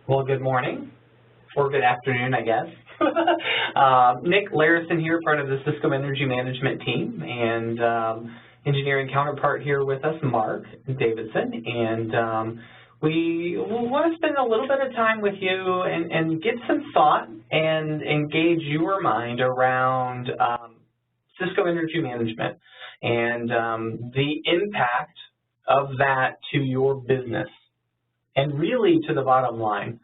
Well, good morning, or good afternoon, I guess. Nick Larison here, part of the Cisco Energy Management team, and engineering counterpart here with us, Mark Davidson. And we want to spend a little bit of time with you and get some thought and engage your mind around Cisco Energy Management and the impact of that to your business, and really to the bottom line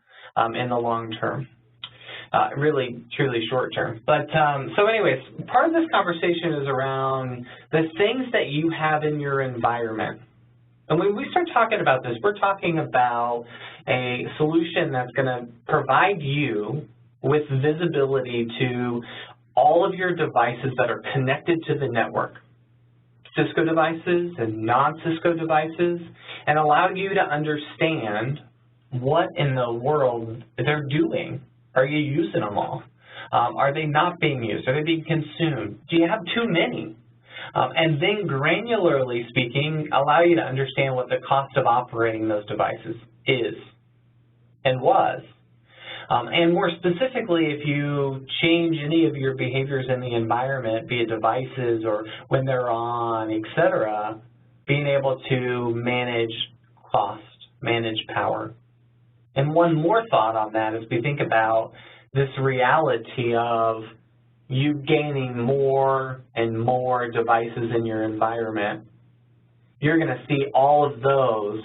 in the long term, really, truly short term. But so anyways, part of this conversation is around the things that you have in your environment. And when we start talking about this, we're talking about a solution that's going to provide you with visibility to all of your devices that are connected to the network, Cisco devices and non-Cisco devices, and allow you to understand what in the world they're doing. Are you using them all? Are they not being used? Are they being consumed? Do you have too many? And then granularly speaking, allow you to understand what the cost of operating those devices is and was. And more specifically, if you change any of your behaviors in the environment, be it devices or when they're on, etc., being able to manage cost, manage power. And one more thought on that as we think about this reality of you gaining more and more devices in your environment. You're going to see all of those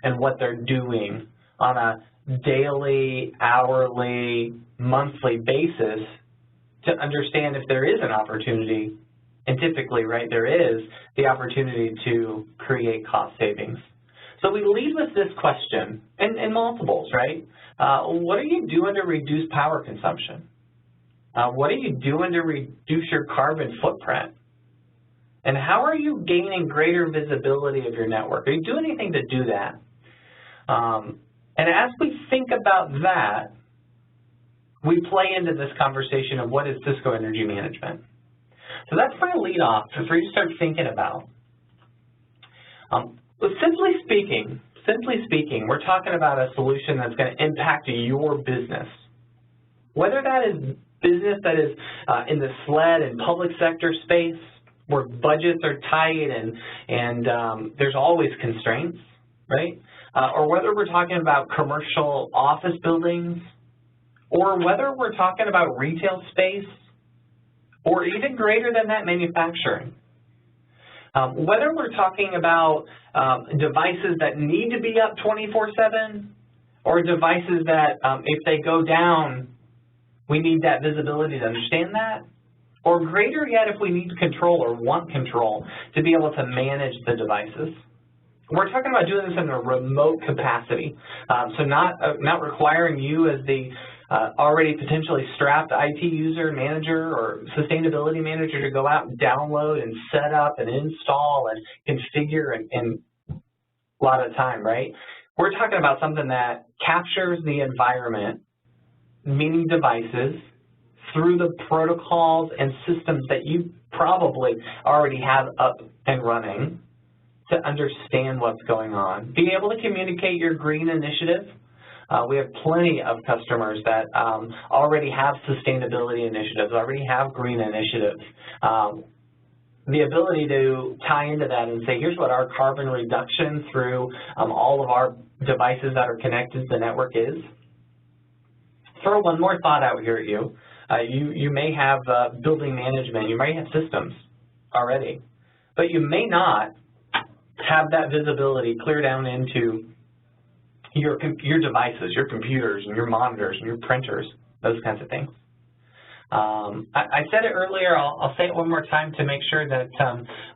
and what they're doing on a daily, hourly, monthly basis to understand if there is an opportunity, and typically, right, there is the opportunity to create cost savings. So we lead with this question, and multiples, right? What are you doing to reduce power consumption? What are you doing to reduce your carbon footprint? And how are you gaining greater visibility of your network? Are you doing anything to do that? And as we think about that, we play into this conversation of what is Cisco Energy Management. So that's my lead off for you to start thinking about. But simply speaking, we're talking about a solution that's going to impact your business. Whether that is business that is in the SLED and public sector space where budgets are tight and there's always constraints, right? Or whether we're talking about commercial office buildings, or whether we're talking about retail space, or even greater than that, manufacturing. Whether we're talking about devices that need to be up 24/7, or devices that if they go down, we need that visibility to understand that, or greater yet, if we need control or want control to be able to manage the devices. We're talking about doing this in a remote capacity, so not requiring you as the already potentially strapped IT user, manager, or sustainability manager to go out and download and set up and install and configure and a lot of time, right? We're talking about something that captures the environment, meaning devices, through the protocols and systems that you probably already have up and running to understand what's going on. Being able to communicate your green initiative. We have plenty of customers that already have sustainability initiatives, already have green initiatives. The ability to tie into that and say, here's what our carbon reduction through all of our devices that are connected to the network is. Throw one more thought out here at you. You may have building management, you may have systems already, but you may not have that visibility clear down into your devices, your computers, and your monitors, and your printers, those kinds of things. I said it earlier, I'll say it one more time to make sure that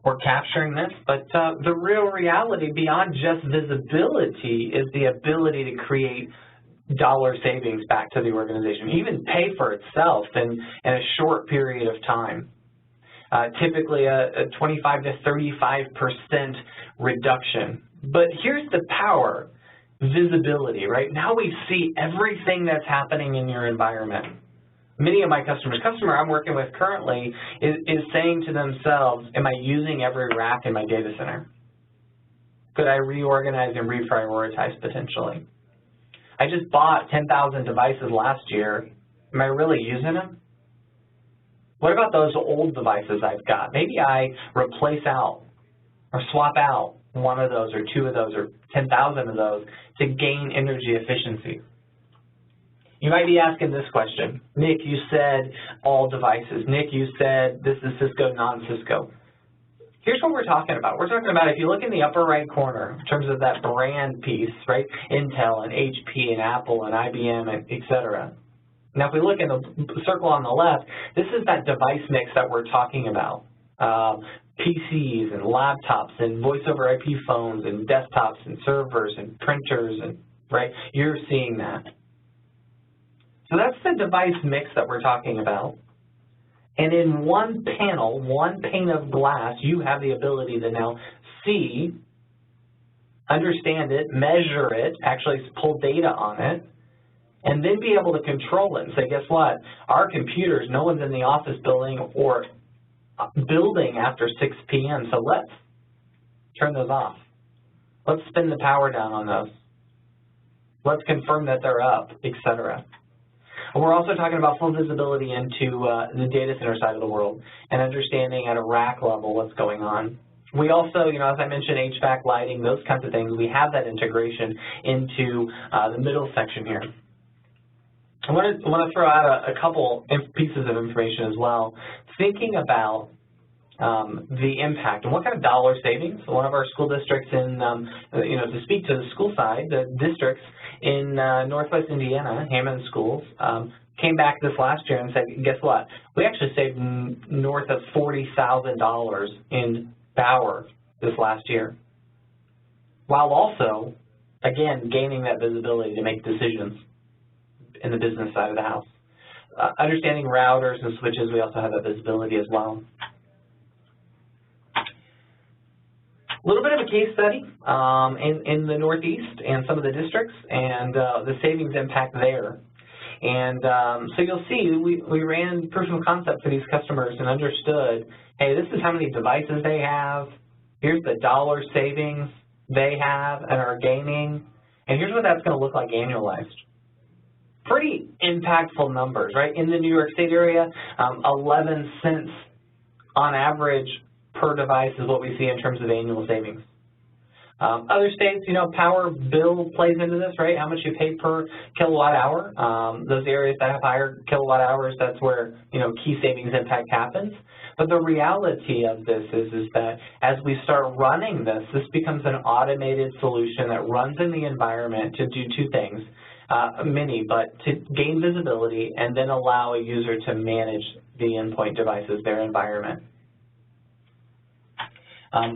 we're capturing this, but the real reality beyond just visibility is the ability to create dollar savings back to the organization, even pay for itself in a short period of time. Typically a 25 to 35% reduction. But here's the power, visibility, right? Now we see everything that's happening in your environment. Many of my customer I'm working with currently is saying to themselves, am I using every rack in my data center? Could I reorganize and reprioritize potentially? I just bought 10,000 devices last year. Am I really using them? What about those old devices I've got? Maybe I replace out or swap out one of those or two of those or 10,000 of those to gain energy efficiency. You might be asking this question. Nick, you said all devices. Nick, you said this is Cisco, non-Cisco. Here's what we're talking about. We're talking about, if you look in the upper right corner in terms of that brand piece, right, Intel and HP and Apple and IBM and et cetera. Now, if we look in the circle on the left, this is that device mix that we're talking about. PCs and laptops and voice over IP phones and desktops and servers and printers, and right, you're seeing that. So that's the device mix that we're talking about. And in one panel, one pane of glass, you have the ability to now see, understand it, measure it, actually pull data on it, and then be able to control it and say, guess what? Our computers, no one's in the office building or building after 6 p.m., so let's turn those off. Let's spin the power down on those. Let's confirm that they're up, et cetera. And we're also talking about full visibility into the data center side of the world and understanding at a rack level what's going on. We also, as I mentioned, HVAC, lighting, those kinds of things, we have that integration into the middle section here. I want to throw out a couple pieces of information as well, thinking about the impact and what kind of dollar savings. One of our school districts in, to speak to the school side, the districts in Northwest Indiana, Hammond Schools, came back this last year and said, guess what? We actually saved north of $40,000 in power this last year, while also, again, gaining that visibility to make decisions in the business side of the house. Understanding routers and switches, we also have that visibility as well. A little bit of a case study in the Northeast and some of the districts and the savings impact there. And so you'll see we ran proof of concept for these customers and understood, hey, this is how many devices they have, here's the dollar savings they have and are gaining, and here's what that's going to look like annualized. Pretty impactful numbers, right? In the New York State area, 11 cents on average per device is what we see in terms of annual savings. Other states, power bill plays into this, right? How much you pay per kilowatt hour. Those areas that have higher kilowatt hours, that's where, key savings impact happens. But the reality of this is that as we start running this becomes an automated solution that runs in the environment to do two things. But to gain visibility and then allow a user to manage the endpoint devices, their environment.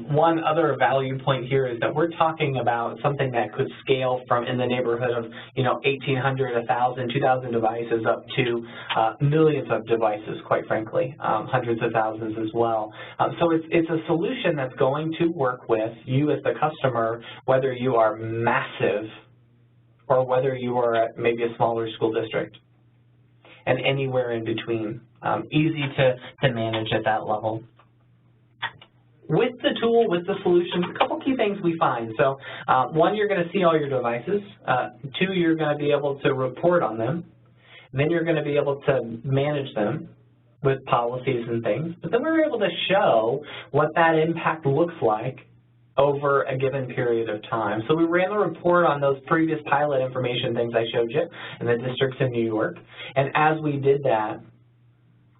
One other value point here is that we're talking about something that could scale from in the neighborhood of 1,800, 1,000, 2,000 devices up to millions of devices, quite frankly, hundreds of thousands as well. So it's a solution that's going to work with you as the customer, whether you are massive or whether you are at maybe a smaller school district, and anywhere in between. Easy to manage at that level. With the tool, with the solution, a couple key things we find. So one, you're going to see all your devices. Two, you're going to be able to report on them. Then you're going to be able to manage them with policies and things. But then we're able to show what that impact looks like over a given period of time. So we ran a report on those previous pilot information things I showed you in the districts in New York. And as we did that,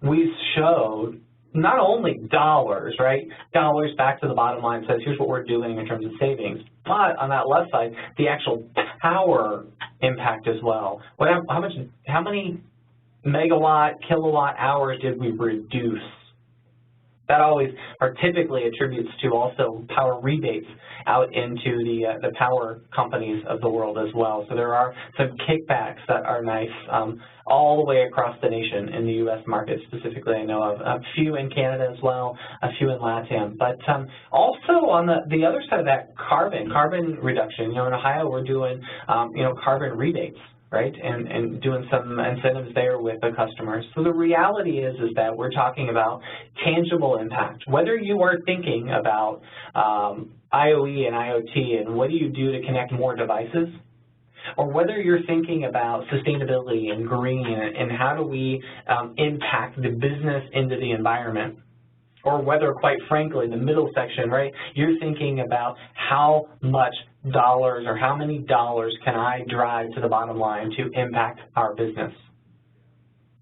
we showed not only dollars, right? Dollars back to the bottom line says here's what we're doing in terms of savings, but on that left side, the actual power impact as well. How many megawatt, kilowatt hours did we reduce? That always, or typically attributes to also power rebates out into the power companies of the world as well. So there are some kickbacks that are nice all the way across the nation in the U.S. market specifically. I know of a few in Canada as well, a few in LATAM. But also on the other side of that, carbon reduction. In Ohio we're doing carbon rebates, right, and doing some incentives there with the customers. So the reality is that we're talking about tangible impact. Whether you are thinking about IoE and IoT and what do you do to connect more devices, or whether you're thinking about sustainability and green and how do we impact the business into the environment, or whether, quite frankly, the middle section, right, you're thinking about how much dollars or how many dollars can I drive to the bottom line to impact our business.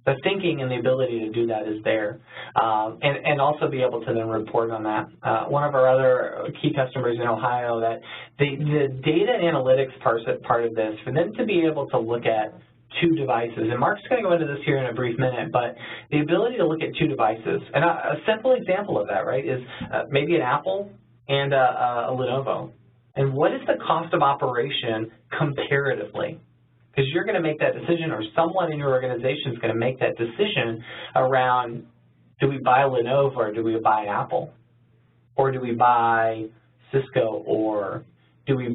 The thinking and the ability to do that is there, and also be able to then report on that. One of our other key customers in Ohio, that the data analytics part of this, for them to be able to look at 2 devices, and Mark's going to go into this here in a brief minute, but the ability to look at 2 devices, and a simple example of that, right, is maybe an Apple and a Lenovo. And what is the cost of operation comparatively? Because you're going to make that decision, or someone in your organization is going to make that decision around, do we buy Lenovo or do we buy Apple? Or do we buy Cisco, or do we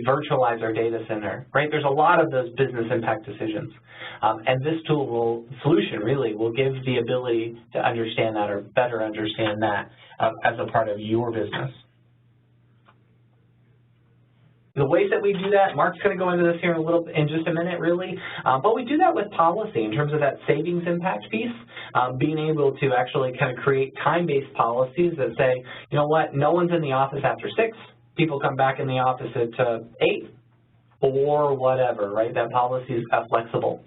virtualize our data center, right? There's a lot of those business impact decisions. And this solution really will give the ability to understand that, or better understand that as a part of your business. The ways that we do that, Mark's going to go into this here in just a minute, really, but we do that with policy in terms of that savings impact piece, being able to actually kind of create time-based policies that say, you know what, no one's in the office after 6, people come back in the office at 8, or whatever, right? That policy is flexible.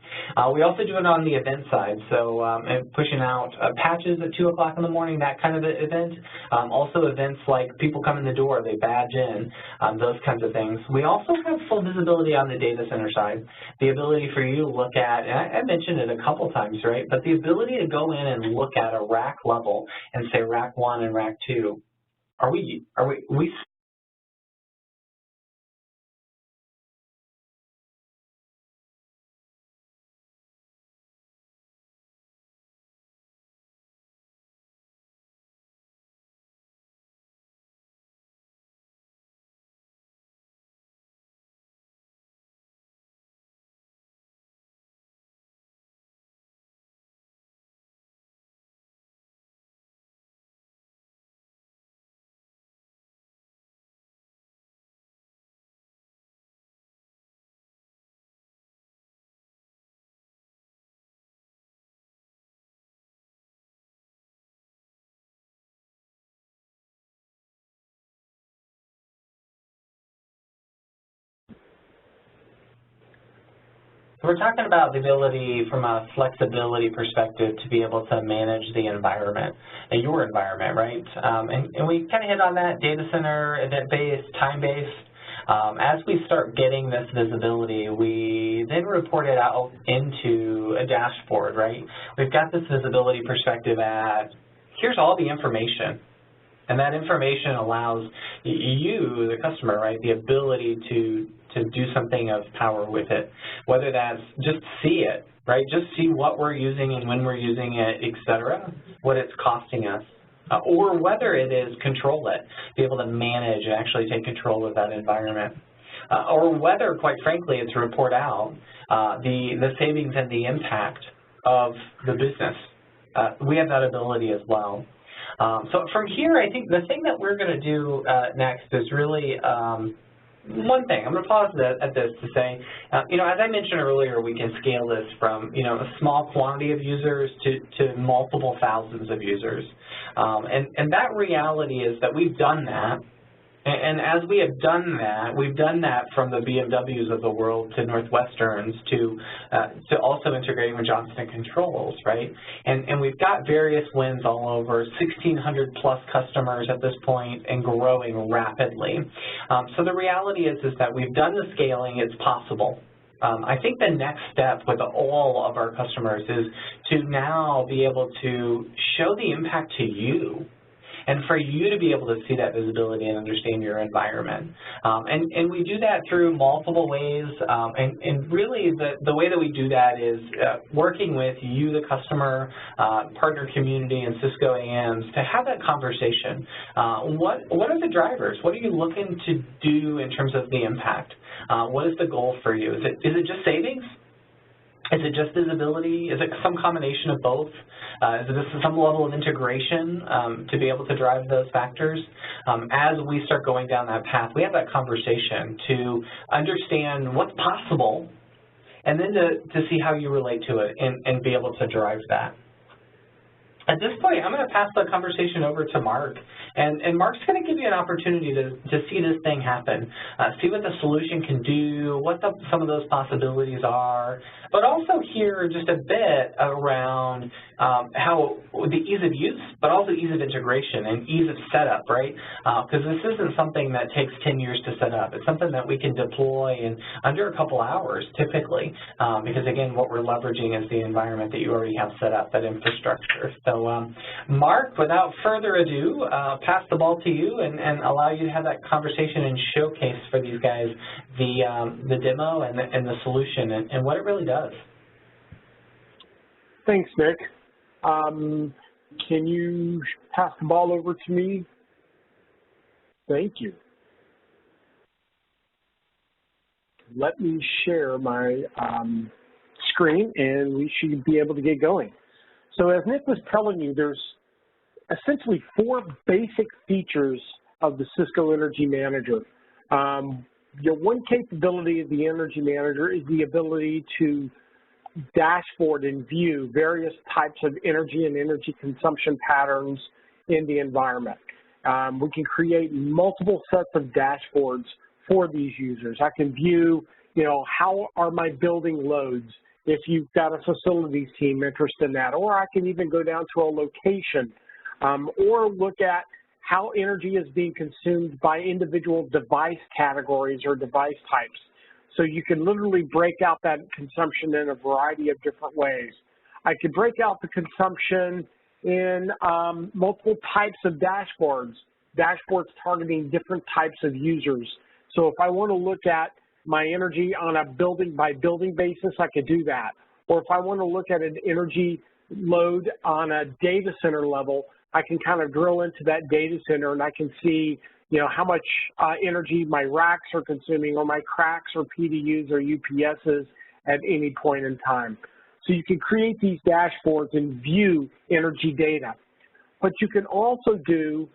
We also do it on the event side, so pushing out patches at 2 o'clock in the morning, that kind of event. Also events like people come in the door, they badge in, those kinds of things. We also have full visibility on the data center side, the ability for you to look at, and I mentioned it a couple times, right, but the ability to go in and look at a rack level and say rack 1 and rack 2, are we So we're talking about the ability from a flexibility perspective to be able to manage the environment, your environment, right? And we kind of hit on that, data center, event-based, time-based. As we start getting this visibility, we then report it out into a dashboard, right? We've got this visibility perspective at, here's all the information. And that information allows you, the customer, right, the ability to do something of power with it, whether that's just see it, right, just see what we're using and when we're using it, et cetera, what it's costing us, or whether it is control it, be able to manage and actually take control of that environment, or whether, quite frankly, it's report out the savings and the impact of the business. We have that ability as well. So from here, I think the thing that we're going to do next is really one thing. I'm going to pause at this to say, you know, as I mentioned earlier, we can scale this from, you know, a small quantity of users to multiple thousands of users. And that reality is that we've done that. And as we have done that, we've done that from the BMWs of the world to Northwesterns to also integrating with Johnson Controls, right? And we've got various wins all over, 1,600 plus customers at this point and growing rapidly. So the reality is that we've done the scaling, it's possible. I think the next step with all of our customers is to now be able to show the impact to you, and for you to be able to see that visibility and understand your environment. And we do that through multiple ways, and really the way that we do that is working with you, the customer, partner community, and Cisco AMs to have that conversation. What are the drivers? What are you looking to do in terms of the impact? What is the goal for you? Is it just savings? Is it just visibility? Is it some combination of both? Is it some level of integration to be able to drive those factors? As we start going down that path, we have that conversation to understand what's possible and then to see how you relate to it and be able to drive that. At this point, I'm going to pass the conversation over to Mark, and Mark's going to give you an opportunity to see this thing happen, see what the solution can do, what some of those possibilities are, but also hear just a bit around how the ease of use, but also ease of integration and ease of setup, right? Because this isn't something that takes 10 years to set up. It's something that we can deploy in under a couple hours, typically, because, again, what we're leveraging is the environment that you already have set up, that infrastructure. So, Mark, without further ado, pass the ball to you and allow you to have that conversation and showcase for these guys the demo and the solution and what it really does. Thanks, Nick. Can you pass the ball over to me? Thank you. Let me share my screen, and we should be able to get going. So as Nick was telling you, there's essentially 4 basic features of the Cisco Energy Manager. One capability of the Energy Manager is the ability to dashboard and view various types of energy and energy consumption patterns in the environment. We can create multiple sets of dashboards for these users. I can view, how are my building loads if you've got a facilities team interested in that, or I can even go down to a location or look at how energy is being consumed by individual device categories or device types. So you can literally break out that consumption in a variety of different ways. I could break out the consumption in multiple types of dashboards targeting different types of users. So if I want to look at my energy on a building-by-building basis, I could do that. Or if I want to look at an energy load on a data center level, I can kind of drill into that data center and I can see, how much energy my racks are consuming, or my cracks or PDUs or UPSs at any point in time. So you can create these dashboards and view energy data. What you can also do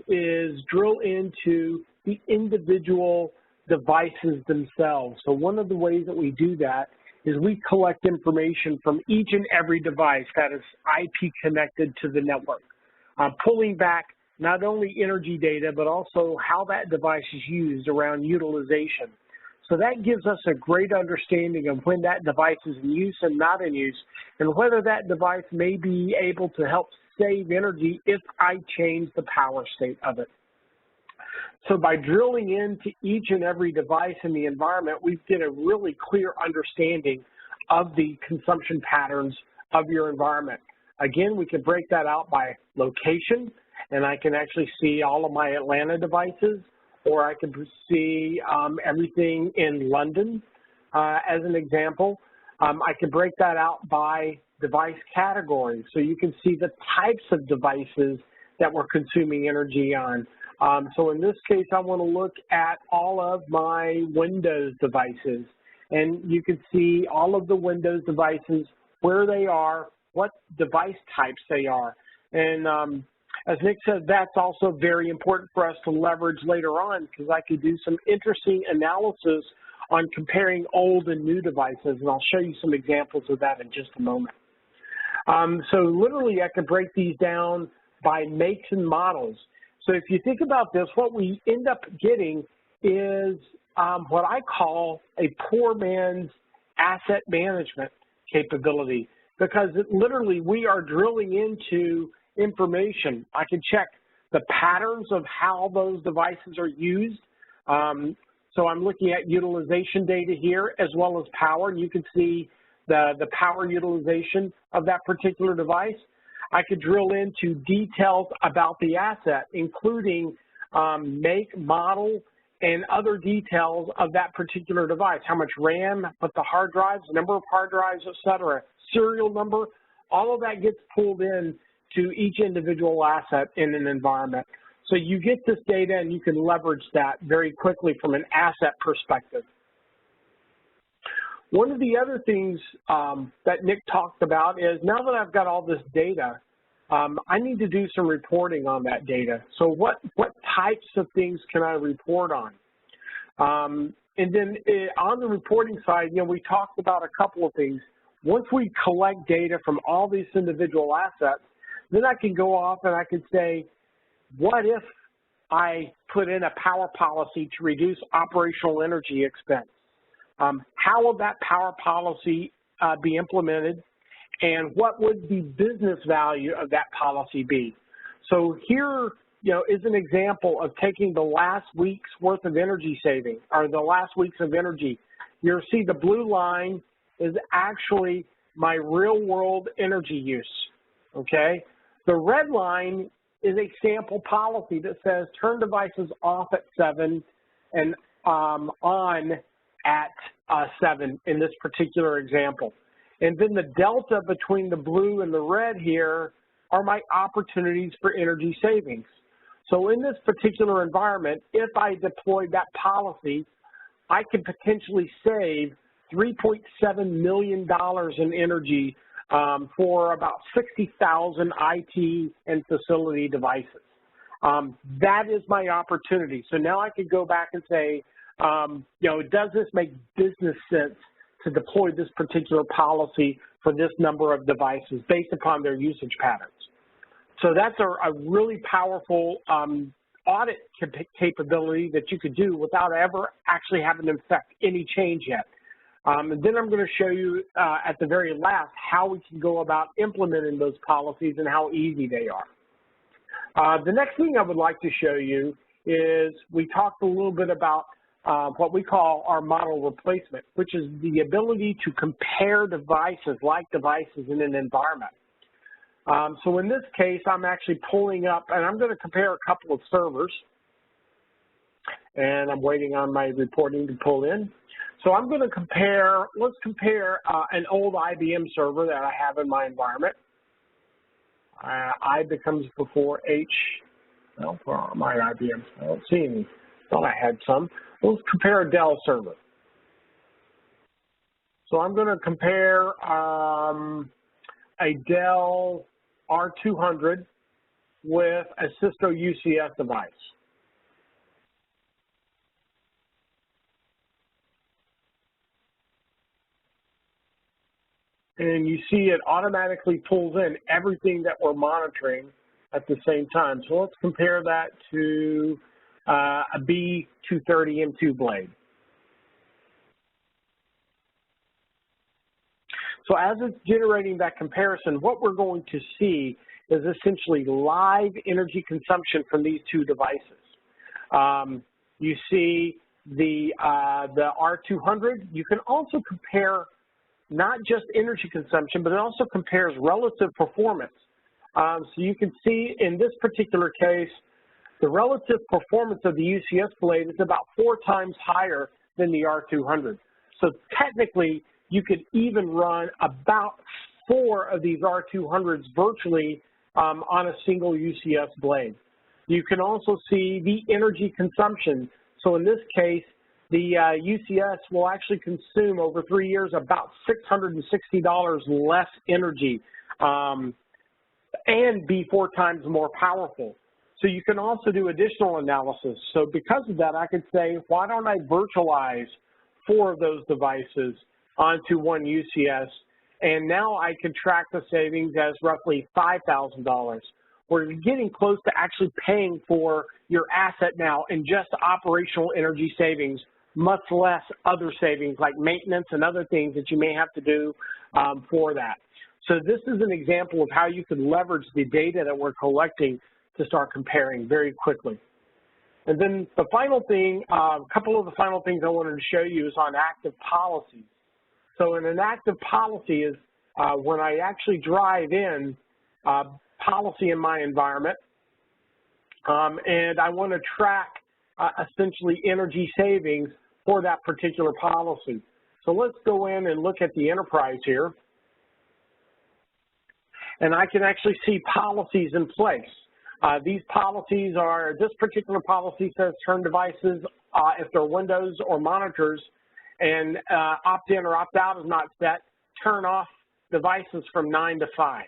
is drill into the individual devices themselves. So one of the ways that we do that is we collect information from each and every device that is IP connected to the network, pulling back not only energy data, but also how that device is used around utilization. So that gives us a great understanding of when that device is in use and not in use, and whether that device may be able to help save energy if I change the power state of it. So by drilling into each and every device in the environment, we get a really clear understanding of the consumption patterns of your environment. Again, we can break that out by location, and I can actually see all of my Atlanta devices, or I can see everything in London as an example. I can break that out by device category, so you can see the types of devices that we're consuming energy on. So in this case, I want to look at all of my Windows devices, and you can see all of the Windows devices, where they are, what device types they are. And as Nick said, that's also very important for us to leverage later on, because I could do some interesting analysis on comparing old and new devices, and I'll show you some examples of that in just a moment. So literally, I could break these down by makes and models. So if you think about this, what we end up getting is what I call a poor man's asset management capability, because literally we are drilling into information. I can check the patterns of how those devices are used. So I'm looking at utilization data here as well as power, and you can see the power utilization of that particular device. I could drill into details about the asset, including make, model, and other details of that particular device. How much RAM, what the hard drives, number of hard drives, et cetera, serial number, all of that gets pulled in to each individual asset in an environment. So you get this data and you can leverage that very quickly from an asset perspective. One of the other things that Nick talked about is now that I've got all this data, I need to do some reporting on that data. So what types of things can I report on? And then on the reporting side, you know, we talked about a couple of things. Once we collect data from all these individual assets, then I can go off and I can say, what if I put in a power policy to reduce operational energy expense? How will that power policy be implemented, and what would the business value of that policy be? So here, you know, is an example of taking the last week's worth of energy saving, or the last weeks of energy. You'll see the blue line is actually my real-world energy use, okay? The red line is a sample policy that says turn devices off at 7 and on at 7 in this particular example. And then the delta between the blue and the red here are my opportunities for energy savings. So in this particular environment, if I deployed that policy, I could potentially save $3.7 million in energy for about 60,000 IT and facility devices. That is my opportunity. So now I could go back and say, you know, does this make business sense to deploy this particular policy for this number of devices based upon their usage patterns? So that's a really powerful audit capability that you could do without ever actually having to affect any change yet. And then I'm going to show you at the very last how we can go about implementing those policies and how easy they are. The next thing I would like to show you is we talked a little bit about what we call our model replacement, which is the ability to compare devices, like devices in an environment. So in this case, I'm actually pulling up, and I'm going to compare a couple of servers. And I'm waiting on my reporting to pull in. So I'm going to compare, let's compare an old IBM server that I have in my environment. I becomes before H. Well, for my IBM, I don't see any. Thought I had some. Let's compare a Dell server. So I'm going to compare a Dell R200 with a Cisco UCS device. And you see it automatically pulls in everything that we're monitoring at the same time. So let's compare that to a B230 M2 blade. So as it's generating that comparison, what we're going to see is essentially live energy consumption from these two devices. You see the R200. You can also compare not just energy consumption, but it also compares relative performance. So you can see in this particular case, the relative performance of the UCS blade is about 4 times higher than the R200. So technically, you could even run about 4 of these R200s virtually on a single UCS blade. You can also see the energy consumption. So in this case, the UCS will actually consume over 3 years about $660 less energy and be 4 times more powerful. So you can also do additional analysis. So because of that, I could say, why don't I virtualize 4 of those devices onto one UCS, and now I can track the savings as roughly $5,000. We're getting close to actually paying for your asset now in just operational energy savings, much less other savings like maintenance and other things that you may have to do for that. So this is an example of how you can leverage the data that we're collecting to start comparing very quickly. And then the final thing, a couple of the final things I wanted to show you is on active policies. So an active policy is when I actually drive in policy in my environment, and I want to track essentially energy savings for that particular policy. So let's go in and look at the enterprise here. And I can actually see policies in place. These policies are, this particular policy says turn devices if they're Windows or monitors and opt in or opt out is not set, turn off devices from 9 to 5.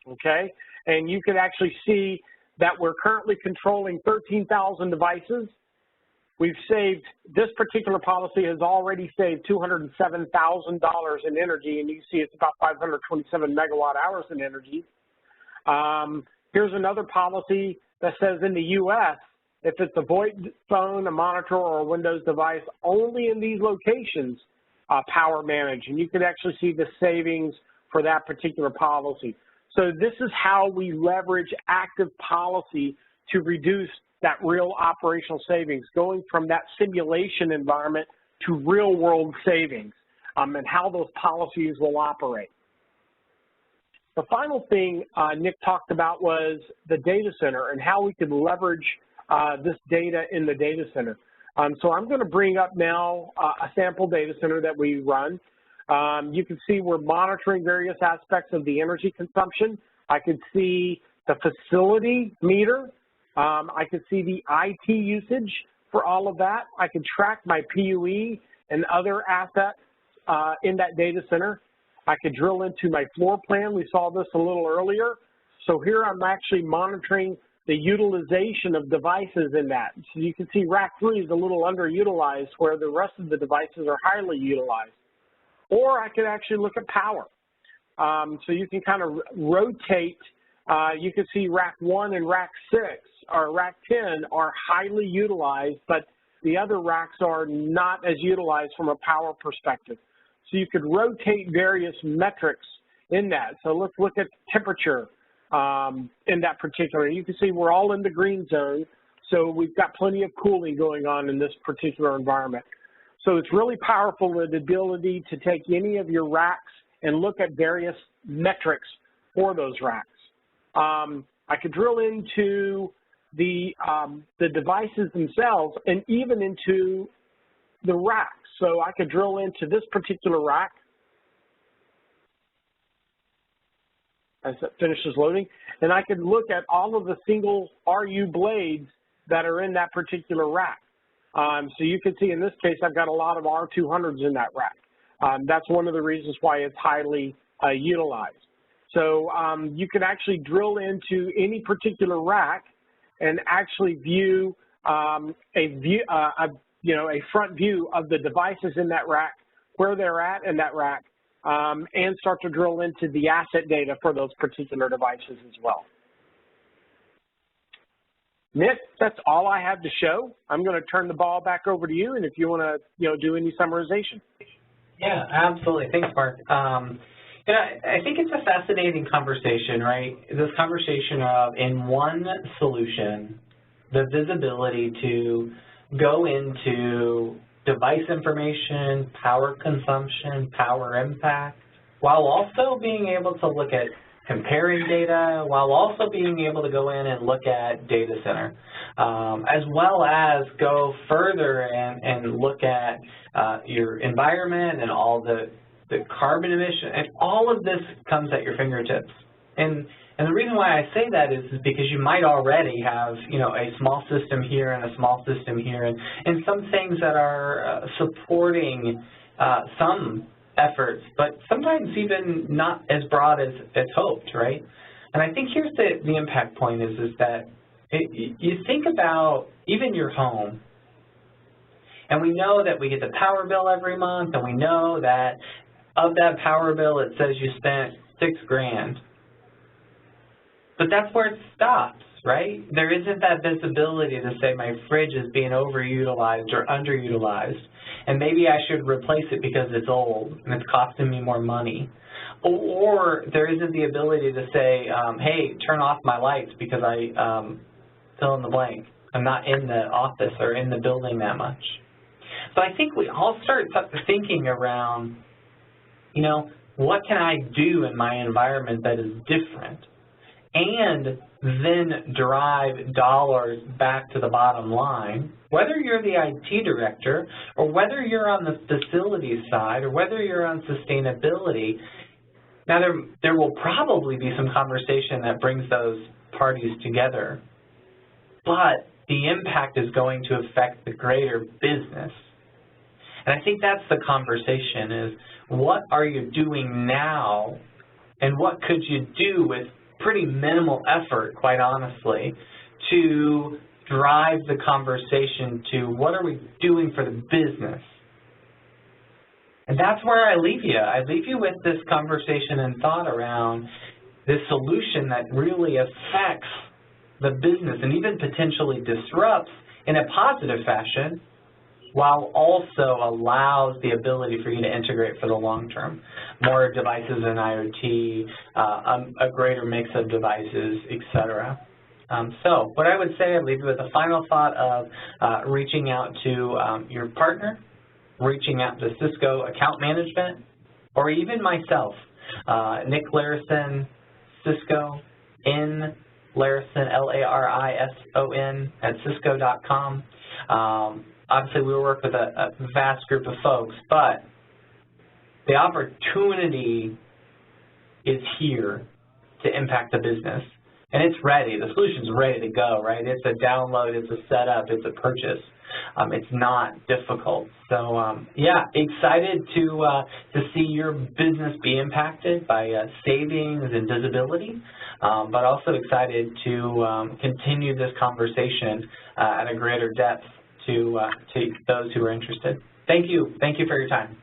Okay? And you can actually see that we're currently controlling 13,000 devices. We've saved, this particular policy has already saved $207,000 in energy, and you can see it's about 527 megawatt hours in energy. Here's another policy that says in the U.S., if it's a VoIP phone, a monitor, or a Windows device, only in these locations, power manage. And you can actually see the savings for that particular policy. So this is how we leverage active policy to reduce that real operational savings, going from that simulation environment to real-world savings, and how those policies will operate. The final thing Nick talked about was the data center and how we can leverage this data in the data center. So I'm going to bring up now a sample data center that we run. You can see we're monitoring various aspects of the energy consumption. I can see the facility meter. I can see the IT usage for all of that. I can track my PUE and other assets in that data center. I could drill into my floor plan. We saw this a little earlier. So here I'm actually monitoring the utilization of devices in that. So you can see rack 3 is a little underutilized where the rest of the devices are highly utilized. Or I could actually look at power. So you can kind of rotate. You can see rack 1 and rack 6 or rack 10 are highly utilized, but the other racks are not as utilized from a power perspective. So you could rotate various metrics in that. So let's look at temperature in that particular. You can see we're all in the green zone, so we've got plenty of cooling going on in this particular environment. So it's really powerful, the ability to take any of your racks and look at various metrics for those racks. I could drill into the devices themselves and even into the racks. So I could drill into this particular rack as it finishes loading, and I could look at all of the single RU blades that are in that particular rack. So you can see in this case, I've got a lot of R200s in that rack. That's one of the reasons why it's highly utilized. So you can actually drill into any particular rack and actually view a front view of the devices in that rack, where they're at in that rack, and start to drill into the asset data for those particular devices as well. Nick, that's all I have to show. I'm going to turn the ball back over to you, and if you want to, do any summarization. Yeah, absolutely. Thanks, Mark. I think it's a fascinating conversation, right? This conversation of, in one solution, the visibility to go into device information, power consumption, power impact, while also being able to look at comparing data, while also being able to go in and look at data center, as well as go further and look at your environment and all the carbon emission, and all of this comes at your fingertips. And the reason why I say that is because you might already have, a small system here and a small system here, and some things that are supporting some efforts, but sometimes even not as broad as hoped, right? And I think here's the impact point is that you think about even your home, and we know that we get the power bill every month, and we know that of that power bill it says you spent $6,000. But that's where it stops, right? There isn't that visibility to say my fridge is being overutilized or underutilized, and maybe I should replace it because it's old and it's costing me more money. Or there isn't the ability to say, hey, turn off my lights because I fill in the blank. I'm not in the office or in the building that much. So I think we all start thinking around, what can I do in my environment that is different? And then drive dollars back to the bottom line, whether you're the IT director or whether you're on the facilities side or whether you're on sustainability. Now, there will probably be some conversation that brings those parties together, but the impact is going to affect the greater business. And I think that's the conversation is, what are you doing now, and what could you do with pretty minimal effort, quite honestly, to drive the conversation to what are we doing for the business? And that's where I leave you. I leave you with this conversation and thought around this solution that really affects the business and even potentially disrupts in a positive fashion, while also allows the ability for you to integrate for the long term. More devices in IoT, a greater mix of devices, etc. So what I would say, I'd leave you with a final thought of reaching out to your partner, reaching out to Cisco account management, or even myself, Nick Larison, Cisco, N Larison, Larison, at Cisco.com. Obviously, we work with a vast group of folks, but the opportunity is here to impact the business. And it's ready. The solution's ready to go, right? It's a download, it's a setup, it's a purchase. It's not difficult. So, yeah, excited to see your business be impacted by savings and visibility, but also excited to continue this conversation at a greater depth to those who are interested. Thank you. Thank you for your time.